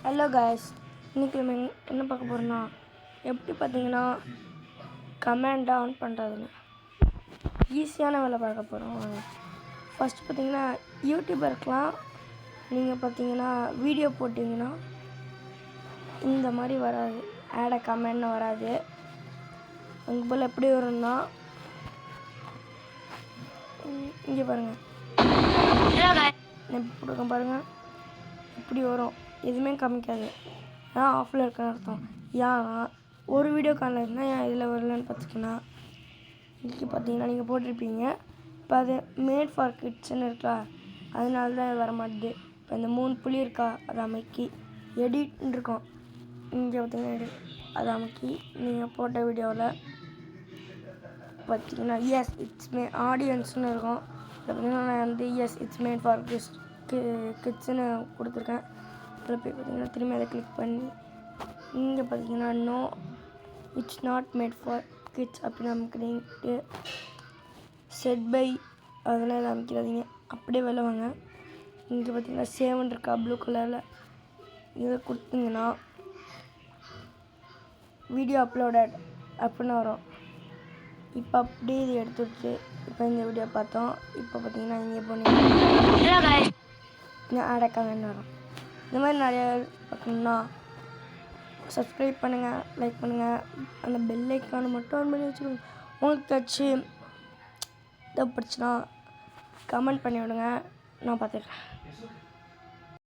Hello guys, இன்றைக்கி நம்ம என்ன பார்க்க போகிறோன்னா எப்படி பார்த்தீங்கன்னா கமெண்ட் ஆன் பண்ணுறதுன்னு ஈஸியான வேலை பார்க்க போகிறோம். ஃபஸ்ட்டு பார்த்தீங்கன்னா யூடியூபருக்கெலாம் நீங்கள் பார்த்தீங்கன்னா வீடியோ போட்டிங்கன்னா இந்த மாதிரி வராது, ஆட கமெண்ட்னு வராது. உங்கள் போல் எப்படி வரும்னா இங்கே பாருங்கள், எப்படி போட்டிருக்கேன் பாருங்கள், இப்படி வரும். எதுவுமே காமிக்காது, ஏன்னா ஆஃபில் இருக்குன்னு அர்த்தம். ஏன்னா ஒரு வீடியோ காலில் இருந்தால் ஏன் இதில் வரலன்னு பார்த்துக்கிங்கன்னா இன்றைக்கி பார்த்தீங்கன்னா நீங்கள் போட்டிருப்பீங்க. இப்போ அது மேட் ஃபார் கிட்ஸ்ன்னு இருக்கா, அதனால தான் அது வர மாட்டேது. இப்போ இந்த 3 புள்ளி இருக்கா, அதை அமைக்கி எடிட்னு இருக்கும். இங்கே பார்த்தீங்கன்னா எடிட், அதை அமைக்கி நீங்கள் போட்ட வீடியோவில் பார்த்தீங்கன்னா எஸ் இட்ஸ் மே ஆடியன்ஸ்னு இருக்கும். இதில் பார்த்தீங்கன்னா நான் வந்து எஸ் இட்ஸ் மேட் ஃபார் கிட்ஸ்ன்னு கொடுத்துருக்கேன். அதில் போய் பார்த்தீங்கன்னா திரும்பி அதை கிளிக் பண்ணி இங்கே பார்த்தீங்கன்னா no it's not made for kids அப்படின்னு அமைக்கிறீங்க. செட் பை அதெல்லாம் இதை அமைக்கிறாதீங்க, அப்படியே வெளில வாங்க. இங்கே பார்த்தீங்கன்னா சேவன் இருக்கா ப்ளூ கலரில், இதை கொடுத்தீங்கன்னா வீடியோ அப்லோடட் அப்படின்னு வரும். இப்போ அப்படியே இது எடுத்துடுச்சு. இப்போ இந்த வீடியோ பார்த்தோம். இப்போ பார்த்தீங்கன்னா இங்கே போனீங்கன்னா ஆடக்காங்கன்னு வரும். இந்த மாதிரி நிறைய பார்க்கணுன்னா சப்ஸ்கிரைப் பண்ணுங்கள், லைக் பண்ணுங்கள், அந்த பெல் ஐக்கானை மட்டும் ஆன் பண்ணி வச்சுக்கோங்க. உங்களுக்கு ஏதாச்சும் தேவைப்படுச்சுன்னா கமெண்ட் பண்ணி விடுங்க, நான் பார்த்துக்கிறேன்.